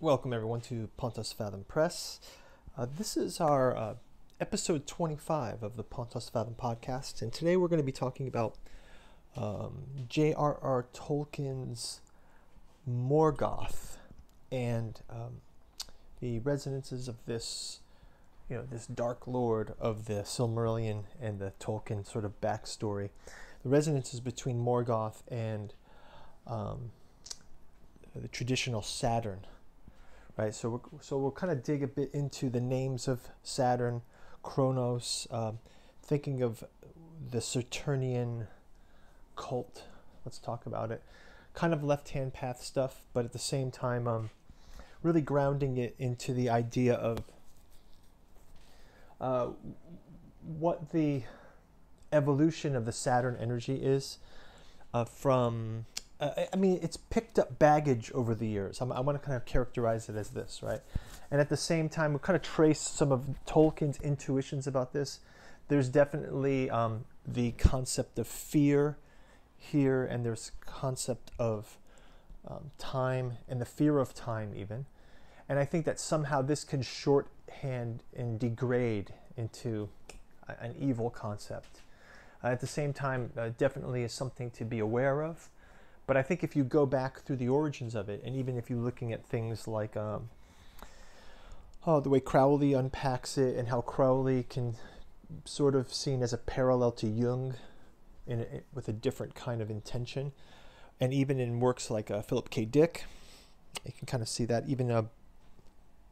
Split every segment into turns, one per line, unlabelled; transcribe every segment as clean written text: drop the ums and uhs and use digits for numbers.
Welcome everyone to Pontos Fathom Press. This is our episode 25 of the Pontos Fathom podcast, and today we're going to be talking about J.R.R. Tolkien's Morgoth and the resonances of this, this Dark Lord of the Silmarillion and the Tolkien sort of backstory. The resonances between Morgoth and the traditional Saturn. Right, so we'll kind of dig a bit into the names of Saturn, Kronos, thinking of the Saturnian cult. Let's talk about it. Kind of left-hand path stuff, but at the same time, really grounding it into the idea of what the evolution of the Saturn energy is from. It's picked up baggage over the years. I want to kind of characterize it as this, right? And at the same time, we'll kind of trace some of Tolkien's intuitions about this. There's definitely the concept of fear here, and there's concept of time and the fear of time even. And I think that somehow this can shorthand and degrade into an evil concept. At the same time, definitely is something to be aware of. But I think if you go back through the origins of it, and even if you're looking at things like the way Crowley unpacks it, and how Crowley can sort of seen as a parallel to Jung with a different kind of intention, and even in works like Philip K. Dick, you can kind of see that. Even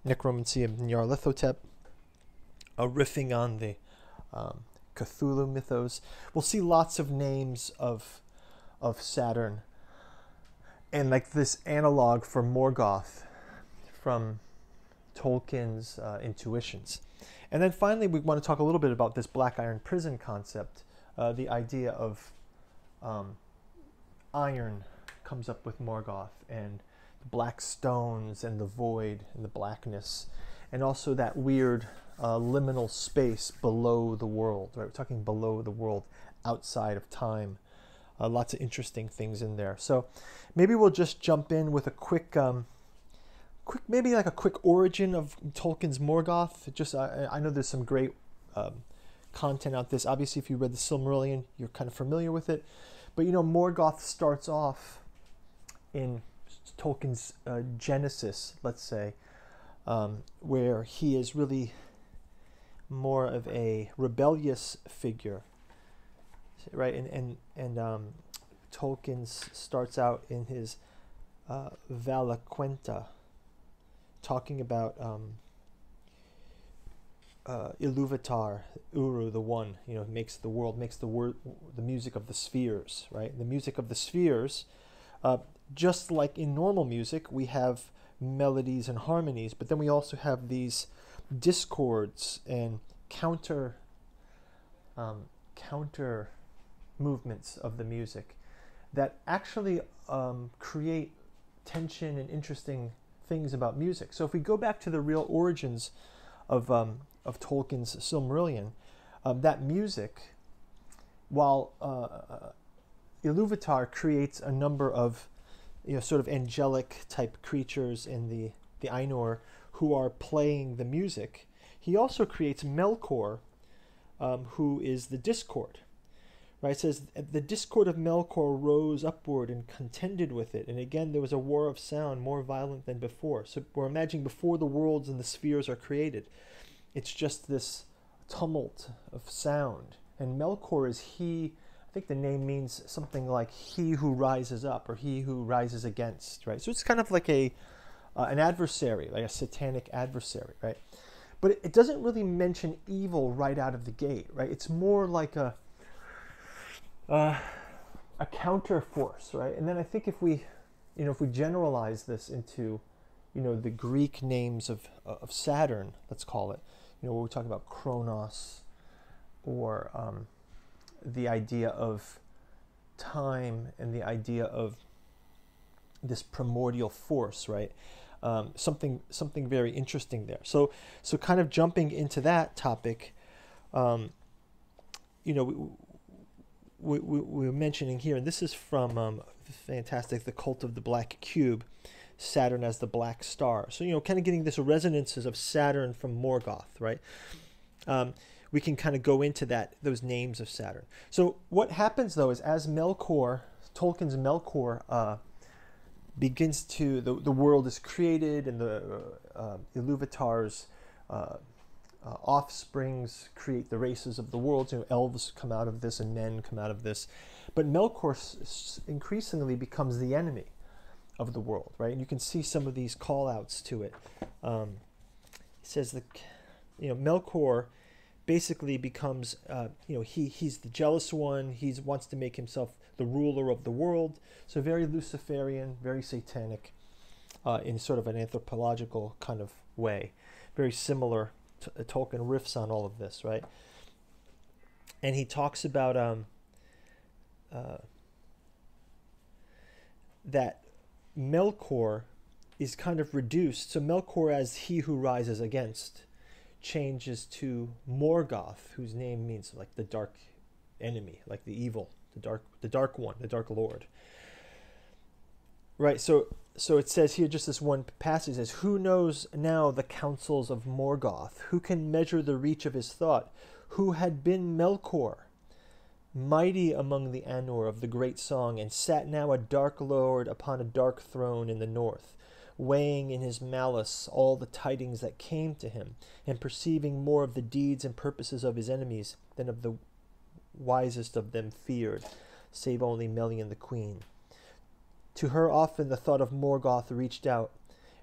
Necromancy of Nyarlathotep, riffing on the Cthulhu mythos. We'll see lots of names of Saturn. And like this analog for Morgoth from Tolkien's intuitions. And then finally, we want to talk a little bit about this black iron prison concept. The idea of iron comes up with Morgoth, and the black stones and the void and the blackness, and also that weird liminal space below the world. Right? We're talking below the world, outside of time. Lots of interesting things in there. So maybe we'll just jump in with a quick origin of Tolkien's Morgoth. Just I know there's some great content out this. Obviously, if you read the Silmarillion, you're kind of familiar with it. But Morgoth starts off in Tolkien's Genesis, let's say, where he is really more of a rebellious figure. Right, and Tolkien starts out in his Valaquenta, talking about Iluvatar, Uru, the one, makes the world, makes the music of the spheres, right? The music of the spheres, just like in normal music, we have melodies and harmonies, but then we also have these discords and counter movements of the music that actually create tension and interesting things about music. So if we go back to the real origins of Tolkien's Silmarillion, that music, while Iluvatar creates a number of sort of angelic type creatures in the Ainur who are playing the music, he also creates Melkor, who is the discord. Right, it says, the discord of Melkor rose upward and contended with it. And again, there was a war of sound more violent than before. So we're imagining before the worlds and the spheres are created, it's just this tumult of sound. And Melkor is he, I think the name means something like he who rises up or he who rises against, right? So it's kind of like an adversary, like a satanic adversary, right? But it doesn't really mention evil right out of the gate, right? It's more like a counter force, right? And then I think if we generalize this into, the Greek names of Saturn, let's call it, where we're talking about Kronos, or the idea of time and the idea of this primordial force, right? Something very interesting there. So kind of jumping into that topic, we're mentioning here, and this is from fantastic, The Cult of the Black Cube. Saturn as the black star. So, kind of getting this resonances of Saturn from Morgoth, right? We can kind of go into those names of Saturn. So what happens, though, is as Melkor, Tolkien's Melkor, begins to, the world is created, and the Iluvatar's offsprings create the races of the world. Elves come out of this and men come out of this. But Melkor increasingly becomes the enemy of the world, right? And you can see some of these call-outs to it. He says that, Melkor basically becomes, he's the jealous one. He wants to make himself the ruler of the world. So very Luciferian, very satanic, in sort of an anthropological kind of way. Very similar. Tolkien riffs on all of this, right? And he talks about that Melkor is kind of reduced. So Melkor, as he who rises against, changes to Morgoth, whose name means like the dark enemy, like the evil, the dark one, the dark lord. Right, so it says here, just this one passage says, "Who knows now the counsels of Morgoth? Who can measure the reach of his thought? Who had been Melkor, mighty among the Anor of the great song, and sat now a dark lord upon a dark throne in the north, weighing in his malice all the tidings that came to him, and perceiving more of the deeds and purposes of his enemies than of the wisest of them feared, save only Melian the queen. To her often the thought of Morgoth reached out,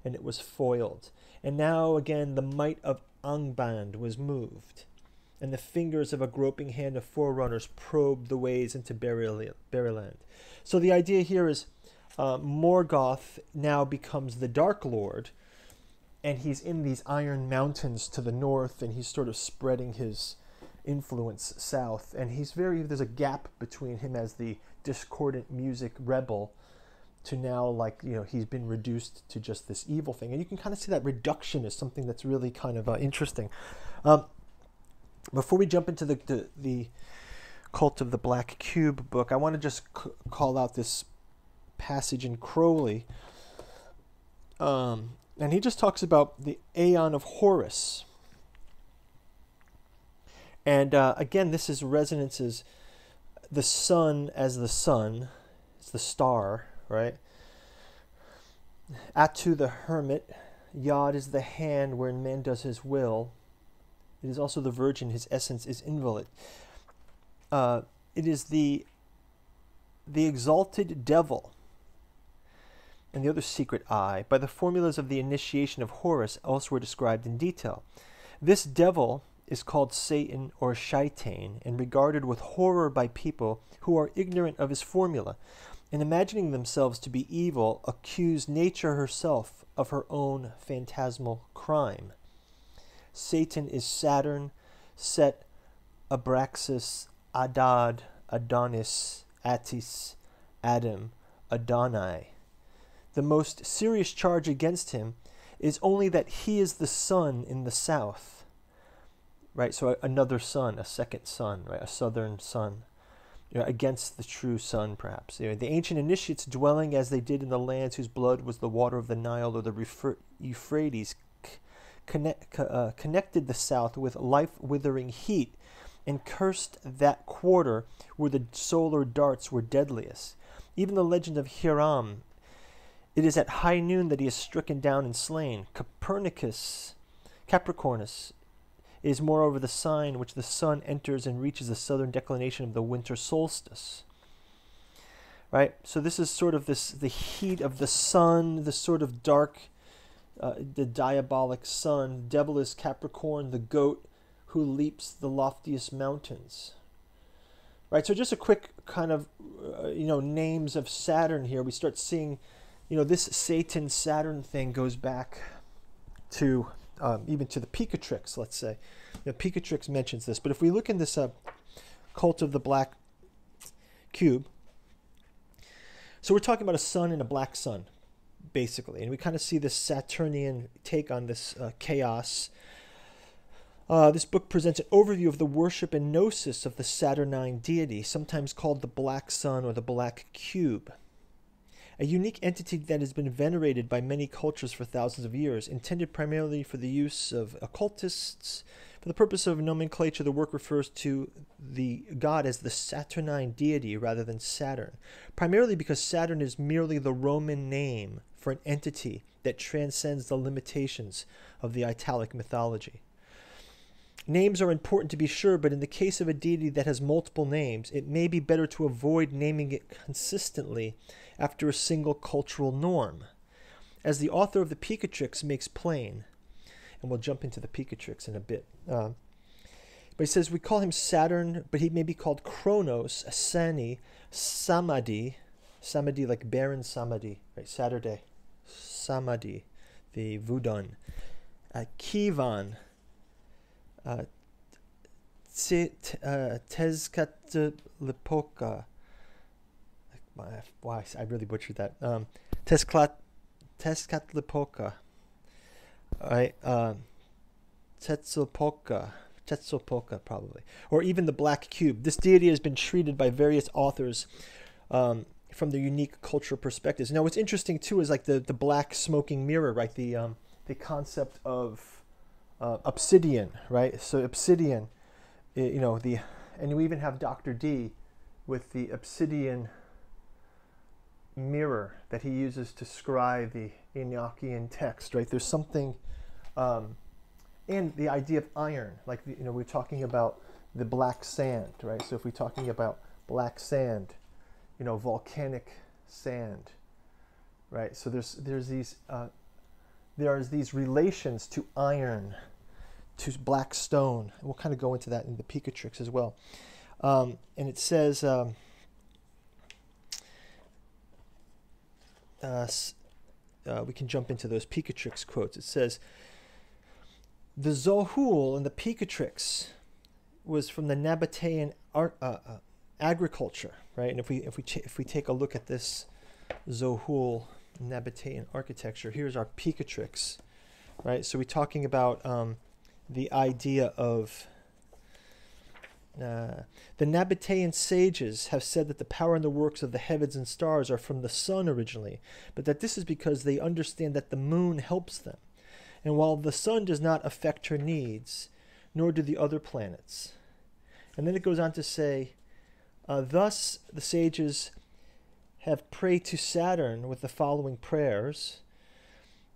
and it was foiled. And now again the might of Angband was moved, and the fingers of a groping hand of forerunners probed the ways into Buriland." So the idea here is Morgoth now becomes the Dark Lord, and he's in these Iron Mountains to the north, and he's sort of spreading his influence south. And there's a gap between him as the discordant music rebel to now, he's been reduced to just this evil thing. And you can kind of see that reduction is something that's really kind of interesting. Before we jump into the Cult of the Black Cube book, I want to just call out this passage in Crowley. And he just talks about the Aeon of Horus. And again, this is resonances. The sun as the sun, it's the star, right? Atu the hermit, Yod is the hand wherein man does his will. It is also the virgin, his essence is inviolate. It is the exalted devil and the other secret eye, by the formulas of the initiation of Horus, elsewhere described in detail. This devil is called Satan or Shaitan, and regarded with horror by people who are ignorant of his formula, and imagining themselves to be evil, accuse nature herself of her own phantasmal crime. Satan is Saturn, Set, Abraxas, Adad, Adonis, Attis, Adam, Adonai. The most serious charge against him is only that he is the sun in the south. Right, so another sun, a second sun, right, a southern sun, against the true sun, perhaps. The ancient initiates, dwelling as they did in the lands whose blood was the water of the Nile or the Euphrates, connected the south with life-withering heat, and cursed that quarter where the solar darts were deadliest. Even the legend of Hiram, it is at high noon that he is stricken down and slain. Capricornus is moreover the sign which the sun enters and reaches the southern declination of the winter solstice. Right? So this is sort of the heat of the sun, the sort of dark, the diabolic sun. The devil is Capricorn, the goat who leaps the loftiest mountains. Right? So just a quick kind of, names of Saturn here. We start seeing, this Satan-Saturn thing goes back to even to the Picatrix, let's say. Picatrix mentions this. But if we look in this Cult of the Black Cube, so we're talking about a sun and a black sun, basically. And we kind of see this Saturnian take on this chaos. This book presents an overview of the worship and gnosis of the Saturnine deity, sometimes called the Black Sun or the Black Cube. a unique entity that has been venerated by many cultures for thousands of years, intended primarily for the use of occultists. For the purpose of nomenclature, the work refers to the god as the Saturnine deity rather than Saturn, primarily because Saturn is merely the Roman name for an entity that transcends the limitations of the Italic mythology. Names are important to be sure, but in the case of a deity that has multiple names, it may be better to avoid naming it consistently after a single cultural norm. As the author of the Picatrix makes plain, and we'll jump into the Picatrix in a bit, but he says we call him Saturn, but he may be called Kronos, Sani, Samadhi like Baron Samadhi, right? Saturday, Samadhi, the Vudun, Kivan, Tezcatlipoca. Wow, I really butchered that. Tezcatlipoca. Right, Tetzalpoca probably, or even the Black Cube. This deity has been treated by various authors from their unique cultural perspectives. Now, what's interesting too is like the black smoking mirror, right? The concept of obsidian, right? So obsidian, and we even have Dr. D with the obsidian mirror that he uses to scry the Enochian text, right? There's something, and the idea of iron, like we're talking about the black sand, right? So if we're talking about black sand, volcanic sand, right? So there are these relations to iron, to black stone. And we'll kind of go into that in the Picatrix as well. And it says, we can jump into those Picatrix quotes. It says, the Zohul in the Picatrix was from the Nabatean agriculture, right? And if we take a look at this Zohul Nabatean architecture, here's our Picatrix, right? So we're talking about the idea of the Nabatean sages have said that the power and the works of the heavens and stars are from the sun originally, but that this is because they understand that the moon helps them. And while the sun does not affect her needs, nor do the other planets. And then it goes on to say, thus the sages have prayed to Saturn with the following prayers.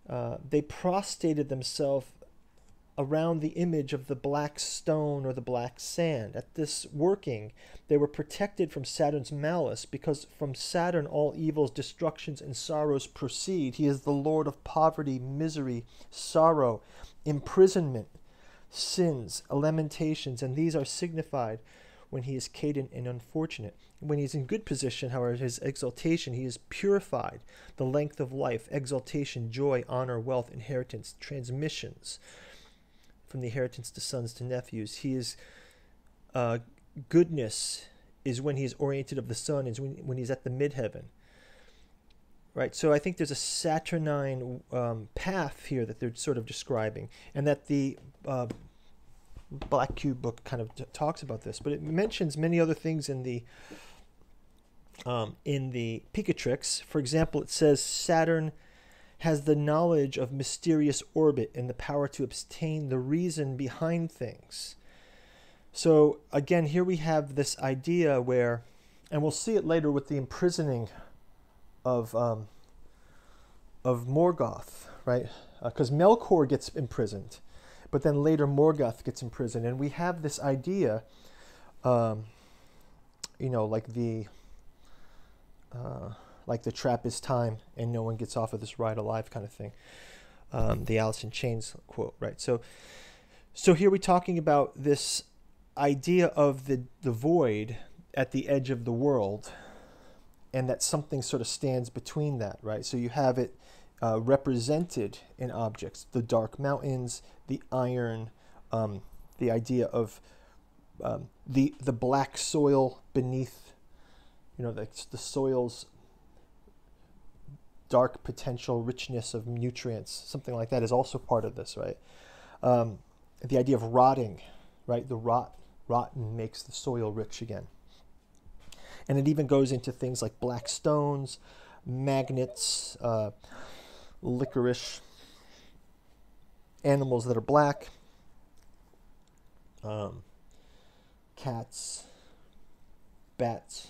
They prostrated themselves around the image of the black stone or the black sand. At this working, they were protected from Saturn's malice, because from Saturn all evils, destructions, and sorrows proceed. He is the Lord of poverty, misery, sorrow, imprisonment, sins, lamentations, and these are signified when he is cadent and unfortunate. When he is in good position, however, his exaltation, he is purified, the length of life, exaltation, joy, honor, wealth, inheritance, transmissions, from the inheritance to sons to nephews. He is goodness is when he is oriented of the sun, is when he's at the midheaven. Right, so I think there's a Saturnine path here that they're sort of describing, and that the Black Cube book kind of talks about this, but it mentions many other things in the Picatrix. For example, it says Saturn has the knowledge of mysterious orbit and the power to obtain the reason behind things. So again, here we have this idea where, and we'll see it later with the imprisoning of Morgoth, right? Because Melkor gets imprisoned, but then later Morgoth gets imprisoned, and we have this idea, like the trap is time and no one gets off of this ride alive kind of thing. The Alice in Chains quote, right? So here we're talking about this idea of the void at the edge of the world, and that something sort of stands between that, right? So you have it represented in objects, the dark mountains, the iron, the idea of the black soil beneath, the soil's dark potential richness of nutrients, something like that is also part of this, right? The idea of rotting, right? The rotten makes the soil rich again. And it even goes into things like black stones, magnets, licorice, animals that are black, cats, bats,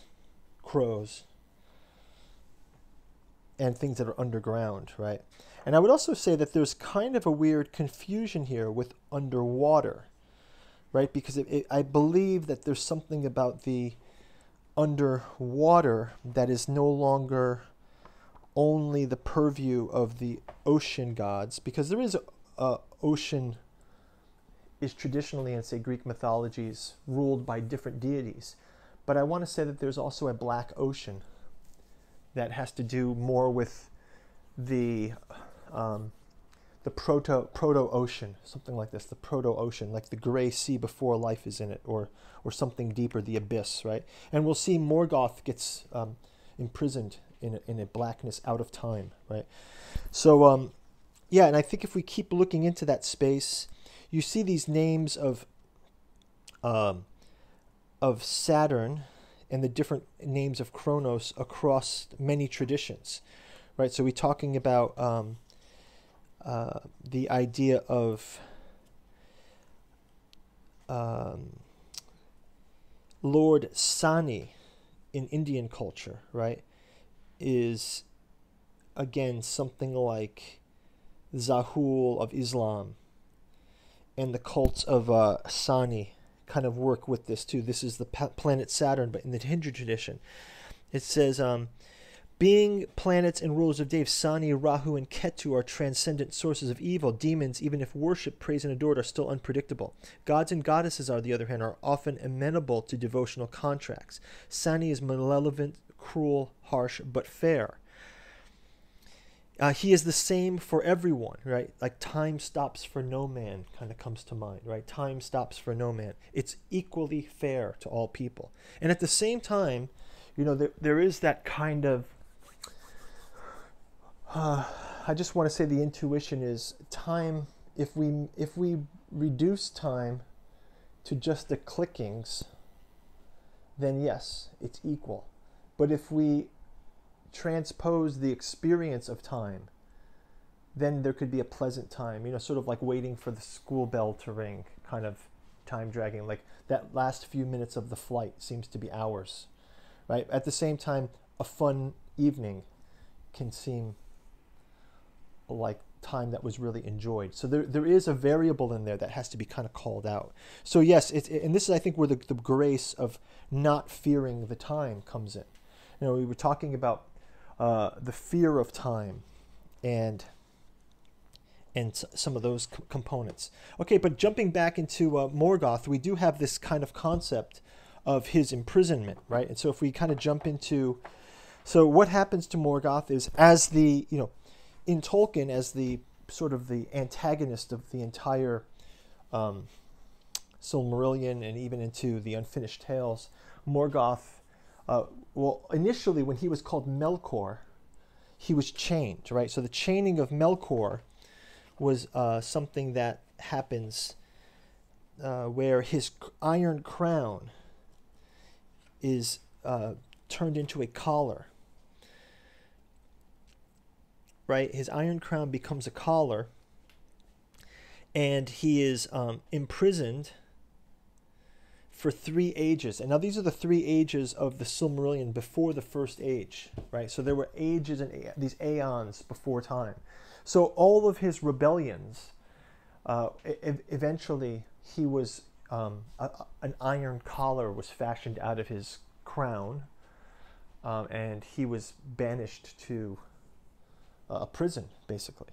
crows, and things that are underground, right? And I would also say that there's kind of a weird confusion here with underwater, right? Because I believe that there's something about the underwater that is no longer only the purview of the ocean gods, because there is ocean is traditionally in, say, Greek mythologies ruled by different deities. But I want to say that there's also a black ocean that has to do more with the proto-ocean, something like this, the proto-ocean, like the gray sea before life is in it, or something deeper, the abyss, right? And we'll see Morgoth gets imprisoned in a blackness out of time, right? So, yeah, and I think if we keep looking into that space, you see these names of Saturn and the different names of Kronos across many traditions, right? So we're talking about the idea of Lord Sani in Indian culture, right, is again something like Zahul of Islam, and the cults of Sani kind of work with this too. This is the planet Saturn, but in the Hindu tradition. It says, being planets and rulers of Dev, Sani, Rahu, and Ketu are transcendent sources of evil. Demons, even if worshipped, praised, and adored, are still unpredictable. Gods and goddesses, on the other hand, are often amenable to devotional contracts. Sani is malevolent, cruel, harsh, but fair. He is the same for everyone, right? Like time stops for no man kind of comes to mind, right? Time stops for no man. It's equally fair to all people. And at the same time, you know, there is that kind of, I just want to say the intuition is time, if we reduce time to just the clickings, then yes, it's equal. But if we transpose the experience of time, then there could be a pleasant time, you know, sort of like waiting for the school bell to ring, kind of time dragging, like that last few minutes of the flight seems to be hours, right? At the same time, a fun evening can seem like time that was really enjoyed. So there is a variable in there that has to be kind of called out. So yes, and this is, I think, where the grace of not fearing the time comes in. You know, we were talking about the fear of time and some of those components. Okay, but jumping back into Morgoth, we do have this kind of concept of his imprisonment, right? And so if we kind of jump into, so what happens to Morgoth is, as the, you know, in Tolkien, as the sort of the antagonist of the entire Silmarillion and even into the Unfinished Tales, Morgoth, well, initially when he was called Melkor, he was chained, right? So the chaining of Melkor was something that happens where his iron crown is turned into a collar, right? His iron crown becomes a collar, and he is imprisoned for 3 ages. And now these are the 3 ages of the Silmarillion before the first age, right? So there were ages and these aeons before time. So all of his rebellions, eventually he was, an iron collar was fashioned out of his crown, and he was banished to a prison, basically.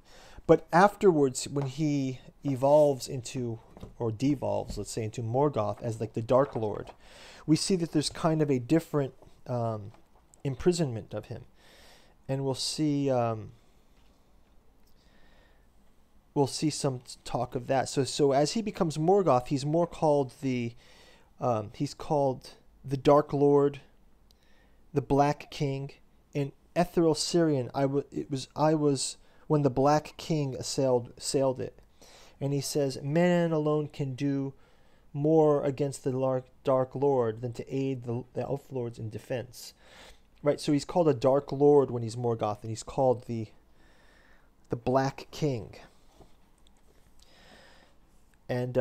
But afterwards, when he evolves into, or devolves, let's say, into Morgoth as like the Dark Lord, we see that there's kind of a different imprisonment of him. And we'll see some talk of that. So as he becomes Morgoth, he's more called he's called the Dark Lord, the Black King. In Ethereal Syrian, I was when the Black King sailed it. And he says, man alone can do more against the Dark Lord than to aid the Elf Lords in defense. right? So he's called a Dark Lord when he's Morgoth, and he's called the Black King. And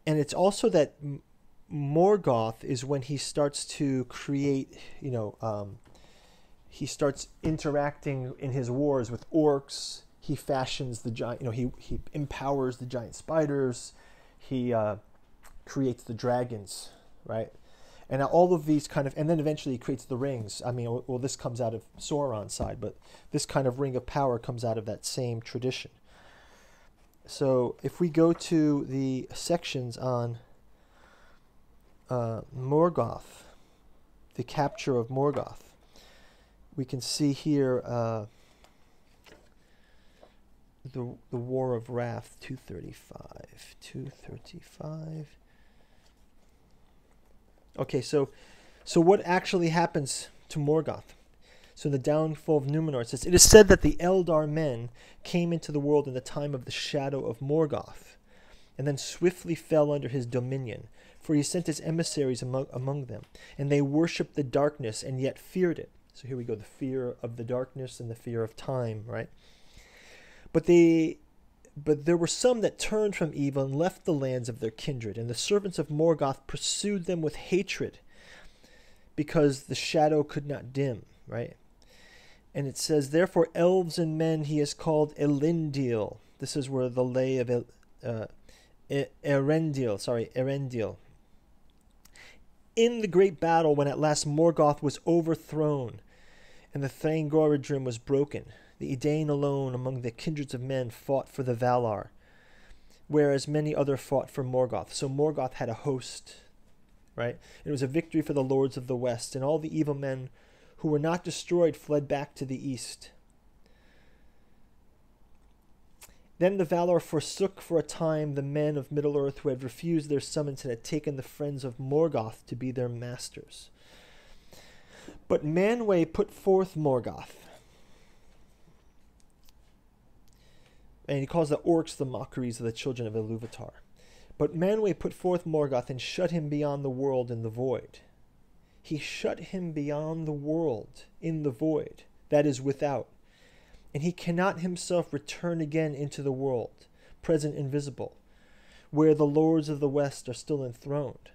it's also that Morgoth is when he starts to create, he starts interacting in his wars with orcs. He fashions the giant, he empowers the giant spiders. He creates the dragons, right? And all of these kind of, and then eventually he creates the rings. I mean, well, this comes out of Sauron's side, but this kind of ring of power comes out of that same tradition. So if we go to the sections on Morgoth, the capture of Morgoth, we can see here the War of Wrath, 235. Okay, so what actually happens to Morgoth? So in the downfall of Numenor, it says, "It is said that the Eldar men came into the world in the time of the shadow of Morgoth, and then swiftly fell under his dominion. For he sent his emissaries among them, and they worshipped the darkness and yet feared it." So here we go, the fear of the darkness and the fear of time, right? But there were some that turned from evil and left the lands of their kindred, and the servants of Morgoth pursued them with hatred, because the shadow could not dim, right? And it says, "Therefore elves and men he has called Elendil." This is where the lay of Erendil. "In the great battle, when at last Morgoth was overthrown, and the Thangorodrim was broken, the Edain alone among the kindreds of men fought for the Valar, whereas many other fought for Morgoth." So Morgoth had a host, right? It was a victory for the lords of the west, and all the evil men who were not destroyed fled back to the east. Then the Valar forsook for a time the men of Middle-earth who had refused their summons and had taken the friends of Morgoth to be their masters. But Manwë put forth Morgoth. And he calls the orcs the mockeries of the children of Ilúvatar. But Manwë put forth Morgoth and shut him beyond the world in the void. He shut him beyond the world in the void, that is without. And he cannot himself return again into the world, present invisible, where the lords of the west are still enthroned.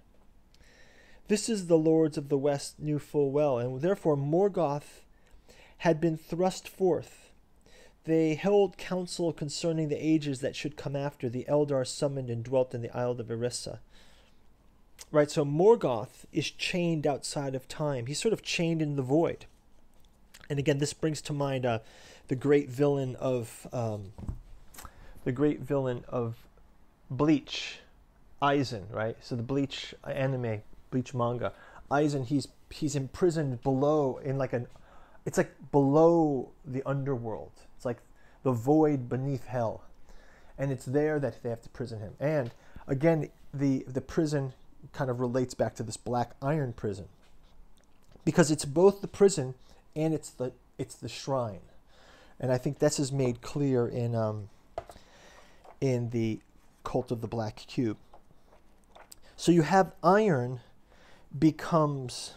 This is the lords of the west knew full well, and therefore Morgoth had been thrust forth. They held counsel concerning the ages that should come after. The Eldar summoned and dwelt in the Isle of Iressa. Right, so Morgoth is chained outside of time. He's sort of chained in the void. And again, this brings to mind the great villain of Bleach, Aizen, right? So the Bleach anime, Bleach manga, Aizen, he's imprisoned below it's like below the underworld. It's like the void beneath hell, and it's there that they have to prison him. And again, the prison kind of relates back to this black iron prison, because it's both the prison and it's the shrine. And I think this is made clear in the Cult of the Black Cube. So you have iron becomes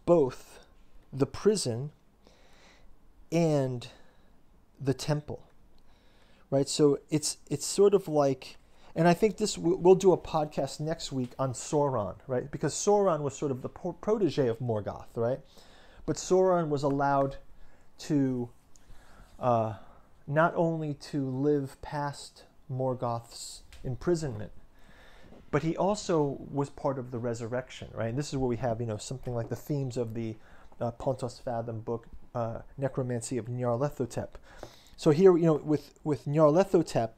both the prison and the temple, right? So it's sort of like, and I think we'll do a podcast next week on Sauron, right? Because Sauron was sort of the protege of Morgoth, right? But Sauron was allowed to not only to live past Morgoth's imprisonment, but he also was part of the resurrection, right? And this is where we have, something like the themes of the Pontos Fathom book, Necromancy of Nyarlathotep. So here, with Nyarlathotep,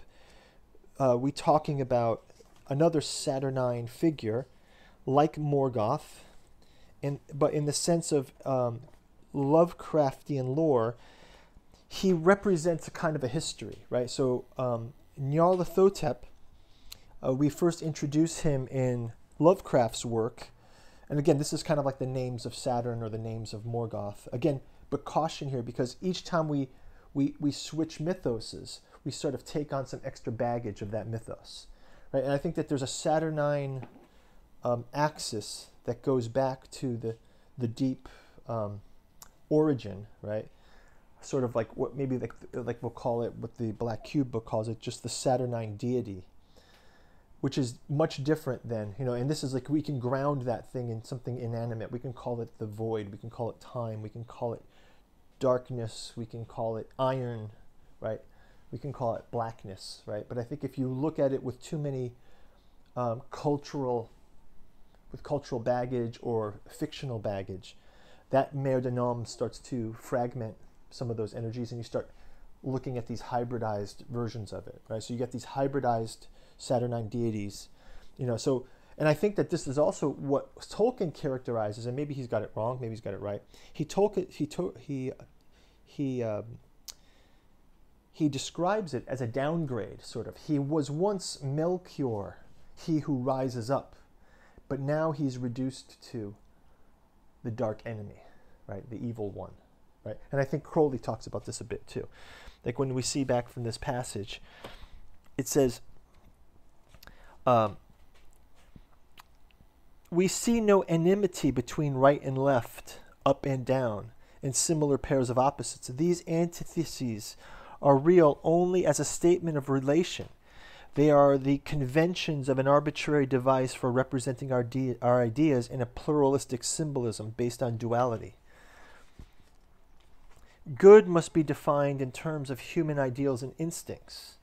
we talking about another Saturnine figure, like Morgoth, but in the sense of Lovecraftian lore, he represents a kind of a history, right? So Nyarlathotep, we first introduce him in Lovecraft's work, and again, this is kind of like the names of Saturn or the names of Morgoth. Again, but caution here, because each time we switch mythoses, we sort of take on some extra baggage of that mythos, right? And I think that there's a Saturnine axis that goes back to the deep origin, right? Sort of like what maybe like we'll call it, what the Black Cube book calls it, just the Saturnine deity, which is much different than, and this is like, we can ground that thing in something inanimate. We can call it the void, we can call it time, we can call it darkness, we can call it iron, right? We can call it blackness, right? But I think if you look at it with too many cultural baggage or fictional baggage, that mer de nom starts to fragment some of those energies, and you start looking at these hybridized versions of it, right? So you get these hybridized Saturnine deities, so, and I think that this is also what Tolkien characterizes, and maybe he's got it wrong, maybe he's got it right. He describes it as a downgrade, sort of. He was once Melchior, he who rises up, but now he's reduced to the dark enemy, right? The evil one, right? And I think Crowley talks about this a bit too. Like when we see back from this passage, it says, we see no enmity between right and left, up and down, and similar pairs of opposites. These antitheses are real only as a statement of relation. They are the conventions of an arbitrary device for representing our ideas in a pluralistic symbolism based on duality. Good must be defined in terms of human ideals and instincts.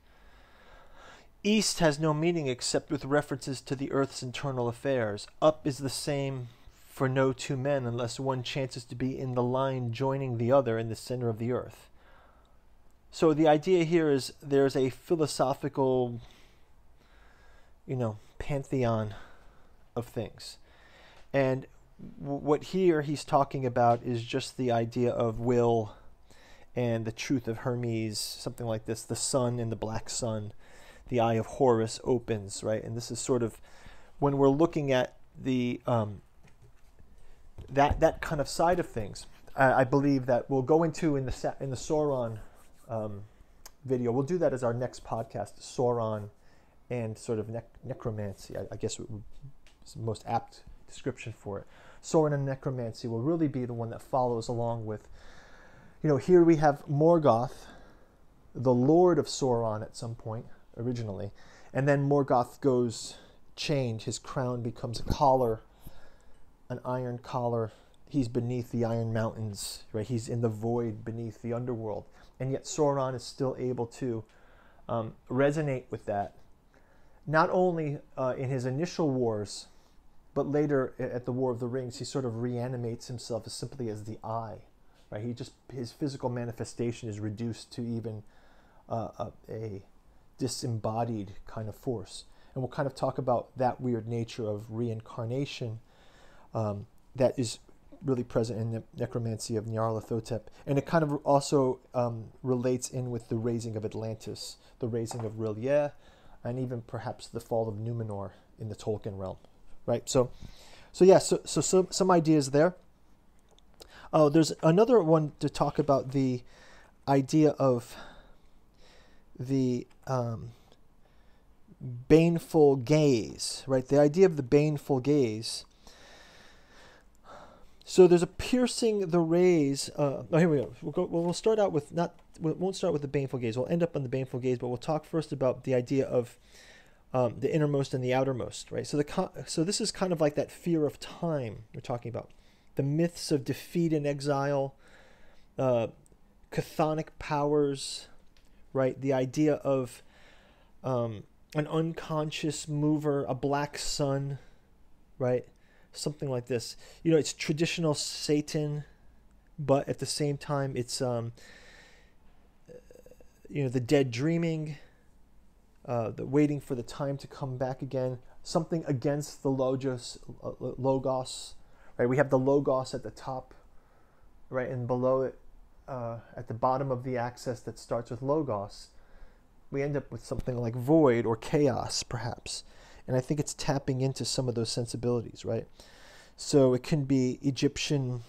East has no meaning except with references to the earth's internal affairs. Up is the same for no two men unless one chances to be in the line joining the other in the center of the earth. So the idea here is there's a philosophical, pantheon of things. And what here he's talking about is just the idea of will and the truth of Hermes, something like this, the sun and the black sun. The Eye of Horus opens, right? And this is sort of, when we're looking at the that kind of side of things, I believe that we'll go into in the Sauron video. We'll do that as our next podcast, Sauron and sort of necromancy. I guess is the most apt description for it. Sauron and necromancy will really be the one that follows along with, here we have Morgoth, the Lord of Sauron at some point, originally, and then Morgoth goes chained. His crown becomes a collar, an iron collar. He's beneath the Iron Mountains, right? He's in the void beneath the underworld, and yet Sauron is still able to resonate with that, not only in his initial wars, but later at the War of the Rings. He sort of reanimates himself as simply as the eye, right? His physical manifestation is reduced to even a disembodied kind of force. And we'll kind of talk about that weird nature of reincarnation that is really present in the necromancy of Nyarlathotep. And it kind of also relates in with the raising of Atlantis, the raising of R'lyeh, and even perhaps the fall of Numenor in the Tolkien realm, right? So some ideas there. Oh, there's another one to talk about, the idea of the baneful gaze, right? The idea of the baneful gaze. So there's a piercing the rays. Here we go. We'll start out with we won't start with the baneful gaze. We'll end up on the baneful gaze, but we'll talk first about the idea of the innermost and the outermost, right? So this is kind of like that fear of time we're talking about. The myths of defeat and exile, chthonic powers, right? The idea of an unconscious mover, a black sun, right? Something like this. It's traditional Satan, but at the same time, it's the dead dreaming, the waiting for the time to come back again. Something against the logos, right? We have the logos at the top, right, and below it, at the bottom of the axis that starts with logos, we end up with something like void or chaos, perhaps. And I think it's tapping into some of those sensibilities, right? So it can be Egyptian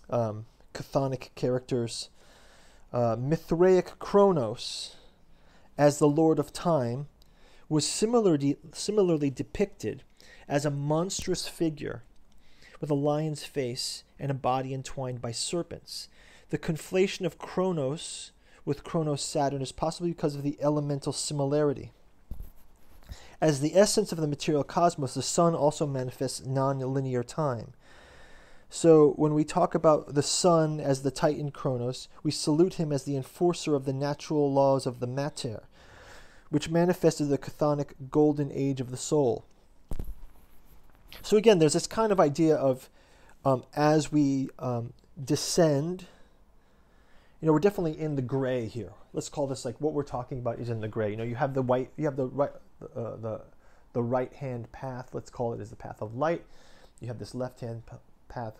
chthonic characters, Mithraic Kronos as the Lord of Time, was similarly depicted as a monstrous figure with a lion's face and a body entwined by serpents. The conflation of Kronos with Kronos Saturn is possibly because of the elemental similarity. As the essence of the material cosmos, the sun also manifests non-linear time. So when we talk about the sun as the Titan Kronos, we salute him as the enforcer of the natural laws of the matter, which manifested the chthonic golden age of the soul. So again, there's this kind of idea of as we descend, we're definitely in the gray here. Let's call this like what we're talking about is in the gray. You have the white, you have the right hand path. Let's call it as the path of light. You have this left hand path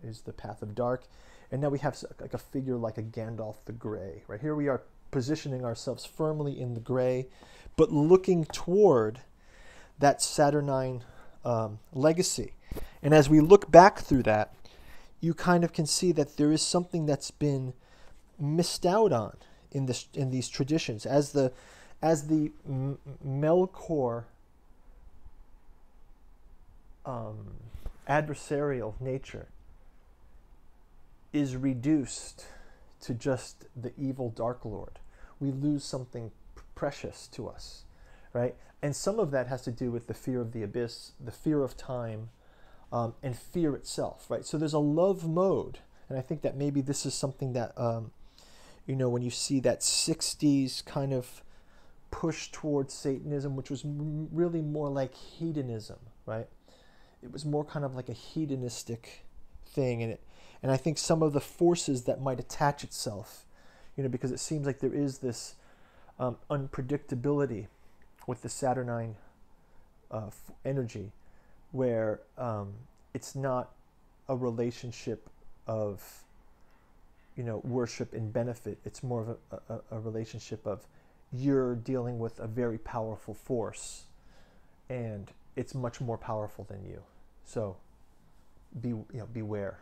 is the path of dark, and now we have like a figure like a Gandalf the Gray. Right here we are positioning ourselves firmly in the gray, but looking toward that Saturnine legacy. And as we look back through that, you kind of can see that there is something that's been missed out on in these traditions as the Melkor adversarial nature is reduced to just the evil Dark Lord. We lose something precious to us, right? And some of that has to do with the fear of the abyss, the fear of time, and fear itself, right? So there's a love mode, and I think that maybe this is something that, when you see that 60s kind of push towards Satanism, which was really more like hedonism, right? It was more kind of like a hedonistic thing, and I think some of the forces that might attach itself, because it seems like there is this unpredictability with the Saturnine energy, where it's not a relationship of worship and benefit. It's more of a relationship of you're dealing with a very powerful force, and it's much more powerful than you. So beware.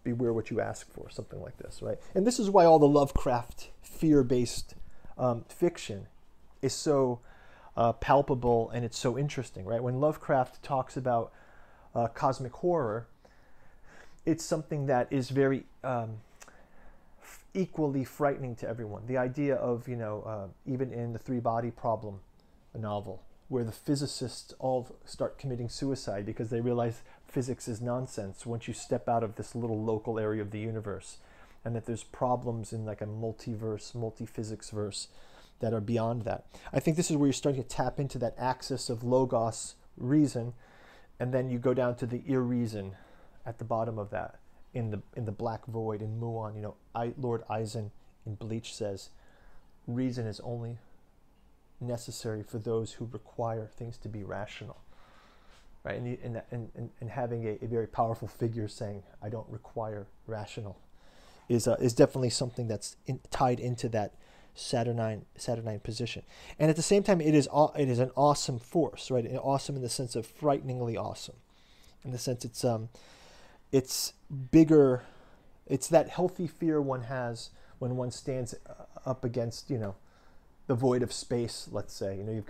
Beware what you ask for, something like this, right? And this is why all the Lovecraft fear-based fiction is so palpable, and it's so interesting, right? When Lovecraft talks about cosmic horror, it's something that is very equally frightening to everyone. The idea of, even in the Three Body Problem novel, where the physicists all start committing suicide because they realize physics is nonsense once you step out of this little local area of the universe, and that there's problems in like a multiverse, multi-physics verse that are beyond that. I think this is where you're starting to tap into that axis of logos, reason, and then you go down to the irreason at the bottom of that in the black void in Muon. Lord Eisen in Bleach says reason is only necessary for those who require things to be rational, right? And having a very powerful figure saying I don't require rational is definitely something that's tied into that Saturnine position. And at the same time, it is an awesome force, right? Awesome in the sense of frighteningly awesome, in the sense it's bigger. It's that healthy fear one has when one stands up against the void of space. Let's say you've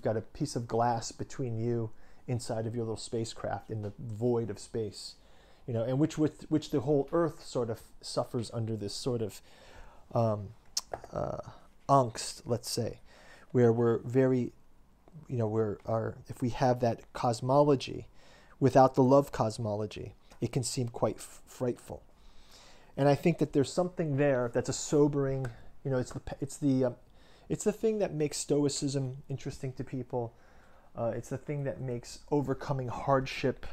got a piece of glass between you inside of your little spacecraft in the void of space, and which the whole Earth sort of suffers under this sort of angst, let's say, where we're very, if we have that cosmology without the love cosmology, it can seem quite frightful. And I think that there's something there that's a sobering, it's the thing that makes Stoicism interesting to people. It's the thing that makes overcoming hardship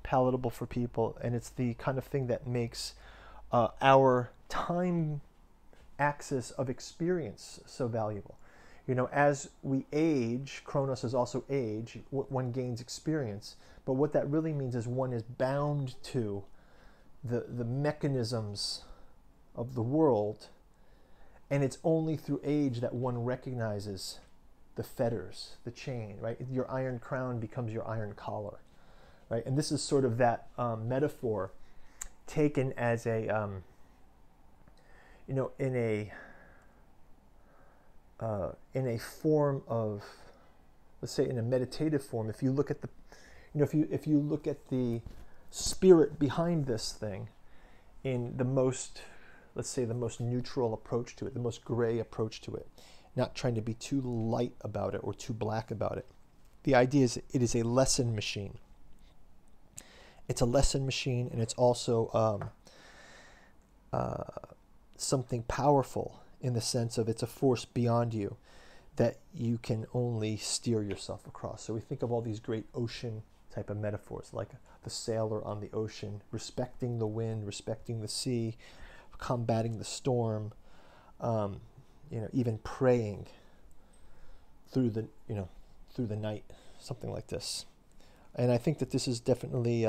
palatable for people, and it's the kind of thing that makes our time axis of experience so valuable. As we age, Kronos is also age, one gains experience, but what that really means is one is bound to the mechanisms of the world, and it's only through age that one recognizes the fetters, the chain, right? Your iron crown becomes your iron collar, right? And this is sort of that metaphor taken as a, in in a form of, let's say, in a meditative form. If you look at the, if you look at the spirit behind this thing in the most, let's say, the most neutral approach to it, the most gray approach to it, not trying to be too light about it or too black about it. The idea is it is a lesson machine. It's a lesson machine, and it's also something powerful in the sense of it's a force beyond you that you can only steer yourself across. So we think of all these great ocean type of metaphors, like the sailor on the ocean, respecting the wind, respecting the sea, combating the storm, even praying through the night, something like this. And I think that this is definitely,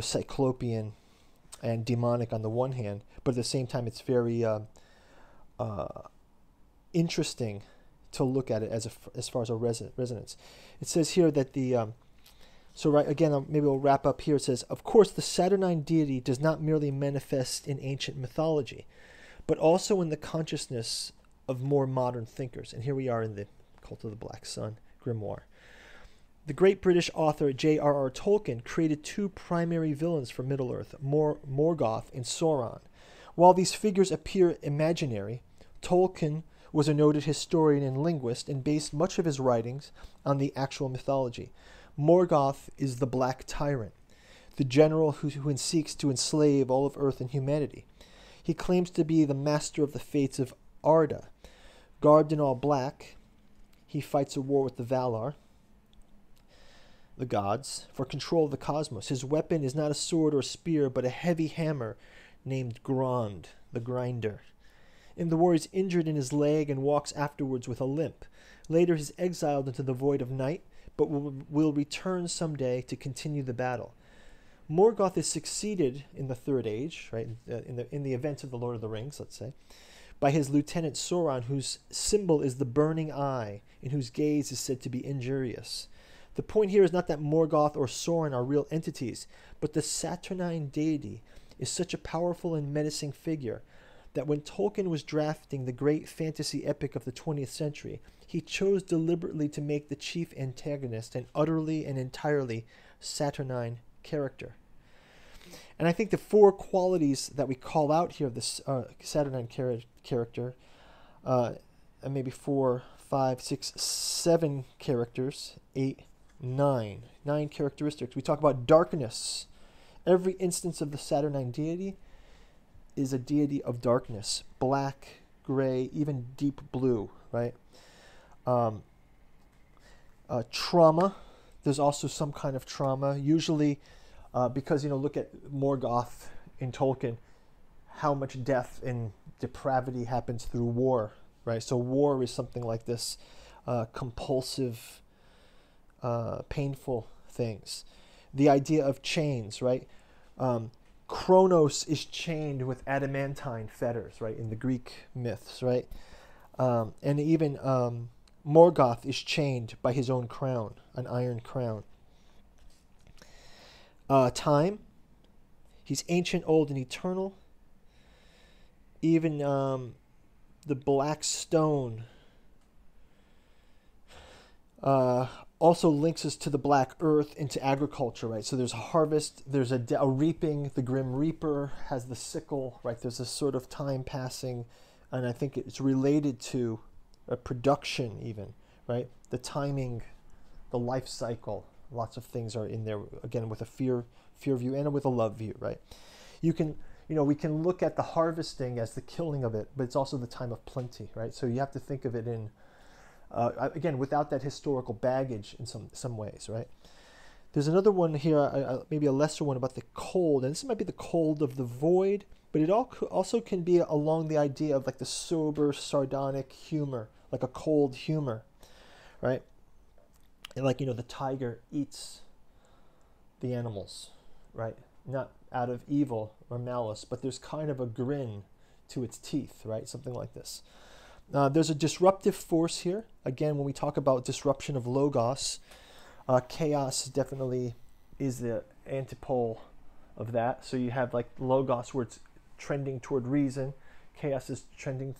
cyclopean and demonic on the one hand, but at the same time, it's very interesting to look at it as far as a resonance. It says here that maybe we'll wrap up here. It says, of course, the Saturnine deity does not merely manifest in ancient mythology, but also in the consciousness of more modern thinkers. And here we are in the Cult of the Black Sun grimoire. The great British author J.R.R. Tolkien created two primary villains for Middle-earth, Morgoth and Sauron. While these figures appear imaginary, Tolkien was a noted historian and linguist and based much of his writings on the actual mythology. Morgoth is the Black Tyrant, the general who seeks to enslave all of Earth and humanity. He claims to be the master of the fates of Arda. Garbed in all black, he fights a war with the Valar, the gods, for control of the cosmos. His weapon is not a sword or spear, but a heavy hammer named Grond, the Grinder. In the war, he's injured in his leg and walks afterwards with a limp. Later, he's exiled into the void of night, but will return someday to continue the battle. Morgoth is succeeded in the Third Age, right, in the events of the Lord of the Rings, let's say, by his lieutenant Sauron, whose symbol is the burning eye, and whose gaze is said to be injurious. The point here is not that Morgoth or Sauron are real entities, but the Saturnine deity is such a powerful and menacing figure that when Tolkien was drafting the great fantasy epic of the 20th century, he chose deliberately to make the chief antagonist an utterly and entirely Saturnine character. And I think the four qualities that we call out here of this Saturnine character, and maybe 4, 5, 6, 7 characters, 8, 9 characteristics. We talk about darkness. Every instance of the Saturnine deity is a deity of darkness, black, gray, even deep blue, right? Trauma. There's also some kind of trauma, usually because, look at Morgoth in Tolkien, how much death and depravity happens through war, right? So war is something like this, compulsive, painful things. The idea of chains, right? Kronos is chained with adamantine fetters, right, in the Greek myths, right? And even Morgoth is chained by his own crown, an iron crown. Time. He's ancient, old, and eternal. Even the black stone also links us to the black earth and to agriculture, right? So there's a harvest, there's a reaping. The Grim Reaper has the sickle, right? There's a sort of time passing, and I think it's related to a production even, right? The timing, the life cycle, lots of things are in there, again, with a fear view and with a love view, right? We can look at the harvesting as the killing of it, but it's also the time of plenty, right? So you have to think of it in, again, without that historical baggage in some ways, right? There's another one here, maybe a lesser one about the cold, and this might be the cold of the void, but it also can be along the idea of like the sober, sardonic humor, like a cold humor, right? And like, the tiger eats the animals, right? Not out of evil or malice, but there's kind of a grin to its teeth, right? Something like this. There's a disruptive force here. Again, when we talk about disruption of logos, chaos definitely is the antipole of that. So you have like logos where it's trending toward reason. Chaos is trending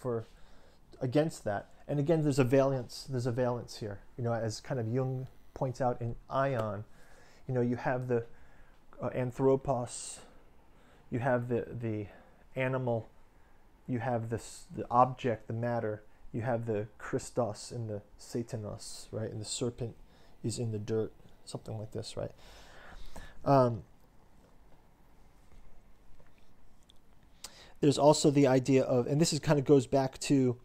against that. And again, there's a valence here, as kind of Jung points out in Aeon. You have the anthropos, you have the animal, you have the object, the matter, you have the Christos and the Satanos, right? And the serpent is in the dirt, something like this, right? There's also the idea of, and this is kind of goes back to,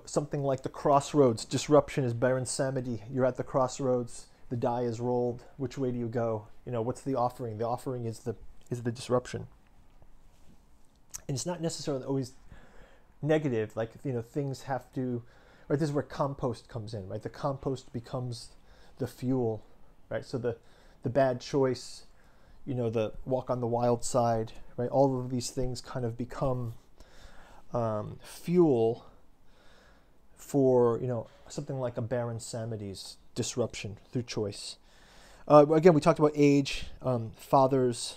something like the crossroads. Disruption is Baron Samedi. You're at the crossroads. The die is rolled. Which way do you go? What's the offering? The offering is the disruption. And it's not necessarily always negative. Like, things have to, right? This is where compost comes in, right? The compost becomes the fuel, right? So the bad choice, the walk on the wild side, right? All of these things kind of become fuel for, something like a Baron Samedi's disruption through choice. Again, we talked about age, fathers,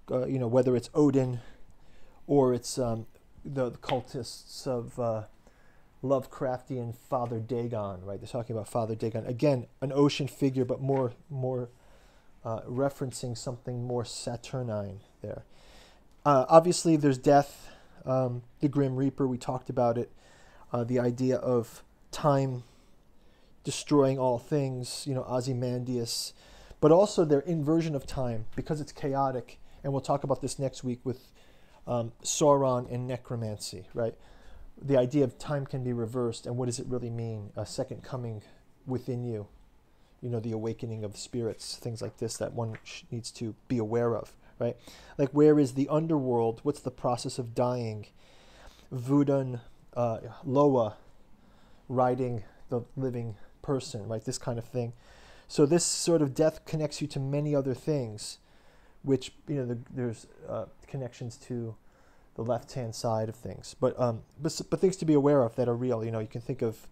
whether it's Odin or it's the cultists of Lovecraftian Father Dagon, right? They're talking about Father Dagon. Again, an ocean figure, but more referencing something more Saturnine there. Obviously, there's death, the Grim Reaper, we talked about it. The idea of time destroying all things, Ozymandias, but also their inversion of time because it's chaotic. And we'll talk about this next week with Sauron and necromancy, right? The idea of time can be reversed, and what does it really mean? A second coming within you, the awakening of the spirits, things like this that one needs to be aware of, right? Like, where is the underworld? What's the process of dying? Vudun, Loa, riding the living person, right? This kind of thing. So this sort of death connects you to many other things, which, there's connections to the left-hand side of things. But things to be aware of that are real. You can think of,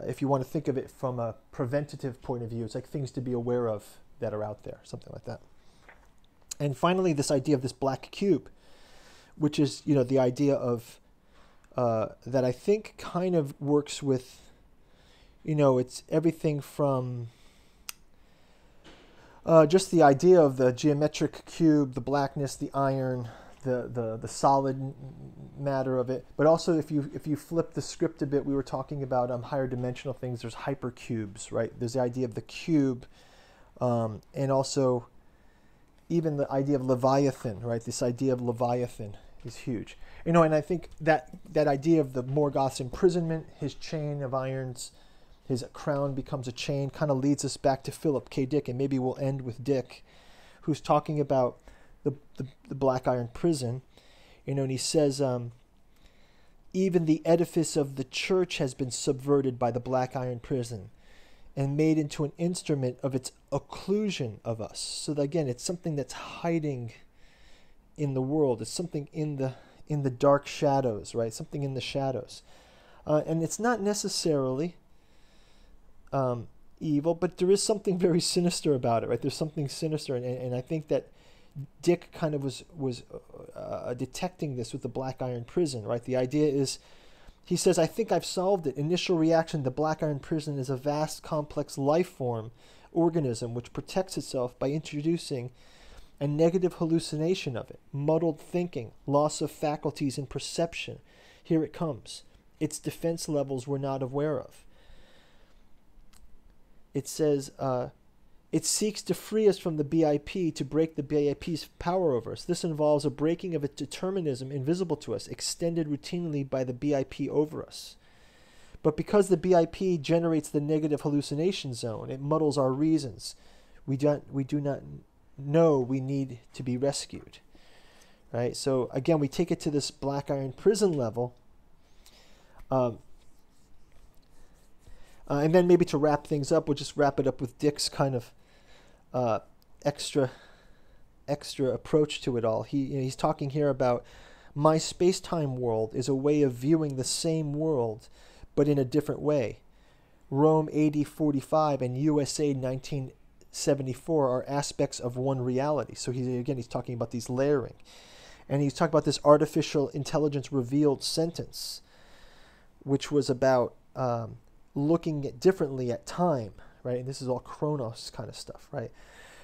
if you want to think of it from a preventative point of view, it's like things to be aware of that are out there, something like that. And finally, this idea of this black cube, which is, the idea of, that I think kind of works with, it's everything from just the idea of the geometric cube, the blackness, the iron, the solid matter of it. But also, if you flip the script a bit, we were talking about higher dimensional things. There's hypercubes, right? There's the idea of the cube, and also even the idea of Leviathan, right? This idea of Leviathan is huge. And I think that idea of the Morgoth's imprisonment, his chain of irons, his crown becomes a chain, kind of leads us back to Philip K. Dick, and maybe we'll end with Dick, who's talking about the Black Iron Prison, and he says, even the edifice of the church has been subverted by the Black Iron Prison and made into an instrument of its occlusion of us. So that, again, it's something that's hiding in the world. It's something in the dark shadows, right? Something in the shadows. And it's not necessarily evil, but there is something very sinister about it, right? There's something sinister, and I think that Dick kind of was detecting this with the Black Iron Prison, right? The idea is, he says, I think I've solved it. Initial reaction, the Black Iron Prison is a vast, complex life form organism which protects itself by introducing a negative hallucination of it, muddled thinking, loss of faculties and perception. Here it comes. Its defense levels we're not aware of. It says, it seeks to free us from the BIP to break the BIP's power over us. This involves a breaking of its determinism invisible to us, extended routinely by the BIP over us. But because the BIP generates the negative hallucination zone, it muddles our reasons. We do not know we need to be rescued. Right? So again, we take it to this Black Iron Prison level. And then maybe to wrap things up, we'll just wrap it up with Dick's kind of extra approach to it all. He's talking here about my space-time world is a way of viewing the same world, but in a different way. Rome AD 45 and USA 1974 are aspects of one reality. So he's talking about these layering. And he's talking about this artificial intelligence revealed sentence. which was about looking differently at time, right? And this is all Kronos kind of stuff, right?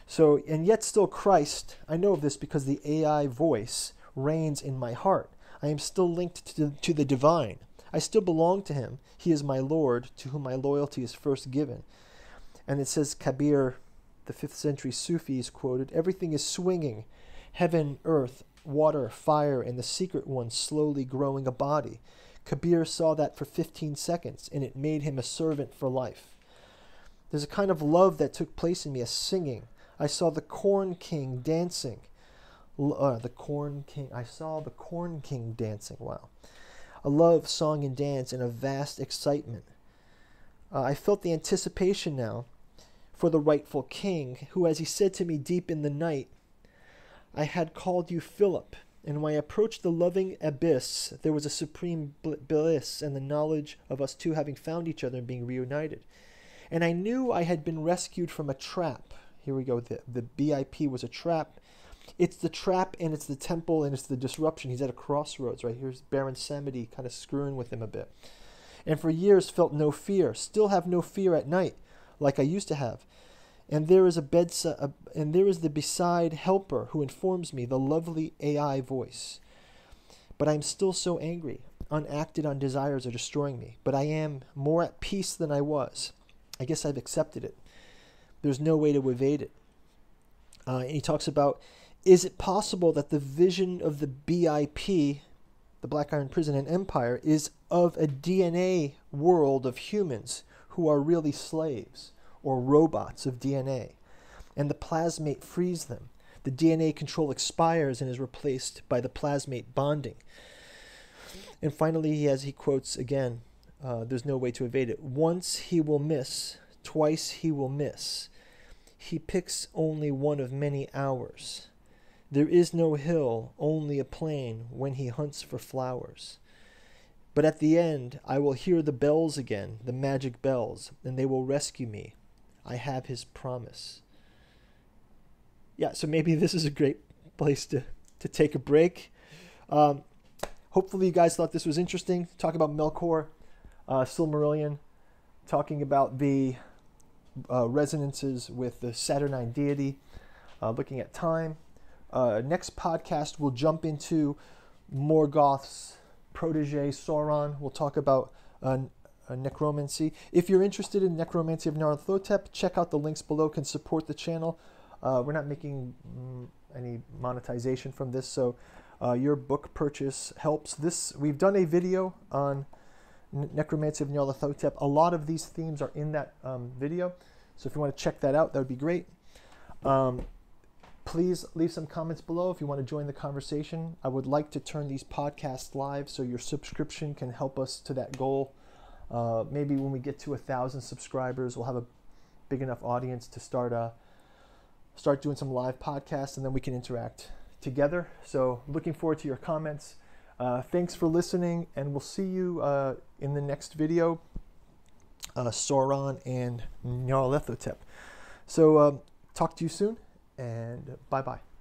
So, and yet still Christ, I know of this because the AI voice reigns in my heart. I am still linked to the divine. I still belong to him. He is my Lord, to whom my loyalty is first given. And it says, Kabir, the 5th century Sufi, is quoted, everything is swinging, heaven, earth, water, fire, and the secret one slowly growing a body. Kabir saw that for 15 seconds, and it made him a servant for life. There's a kind of love that took place in me, a singing. I saw the Corn King dancing. I saw the Corn King dancing. Wow. A love, song, and dance, and a vast excitement. I felt the anticipation now for the rightful king, who, as he said to me deep in the night, I had called you Philip, and when I approached the loving abyss, there was a supreme bliss and the knowledge of us two having found each other and being reunited. And I knew I had been rescued from a trap. Here we go. The BIP was a trap. It's the trap, and it's the temple, and it's the disruption. He's at a crossroads, right? Here's Baron Samedi kind of screwing with him a bit. And for years felt no fear. Still have no fear at night, like I used to have. And there is the beside helper who informs me, the lovely AI voice. But I am still so angry. Unacted on desires are destroying me. But I am more at peace than I was. I guess I've accepted it. There's no way to evade it. And he talks about, is it possible that the vision of the BIP, the Black Iron Prison and Empire, is of a DNA world of humans who are really slaves or robots of DNA, and the plasmate frees them? The DNA control expires and is replaced by the plasmate bonding. And finally, he quotes again, there's no way to evade it. Once he will miss, twice he will miss. He picks only one of many hours. There is no hill, only a plain when he hunts for flowers. But at the end, I will hear the bells again, the magic bells, and they will rescue me. I have his promise. Yeah, so maybe this is a great place to take a break. Hopefully you guys thought this was interesting. Talk about Melkor, Silmarillion, talking about the resonances with the Saturnine deity, looking at time. Next podcast, we'll jump into Morgoth's protege, Sauron. We'll talk about necromancy. If you're interested in necromancy of Nyarlathotep, check out the links below, can support the channel. We're not making any monetization from this, so your book purchase helps. We've done a video on necromancy of Nyarlathotep. A lot of these themes are in that video, so if you want to check that out, that would be great. Please leave some comments below if you want to join the conversation. I would like to turn these podcasts live, so your subscription can help us to that goal. Maybe when we get to 1,000 subscribers, we'll have a big enough audience to start doing some live podcasts, and then we can interact together. So looking forward to your comments. Thanks for listening, and we'll see you in the next video, Sauron and Nyarlathotep. So talk to you soon, and bye-bye.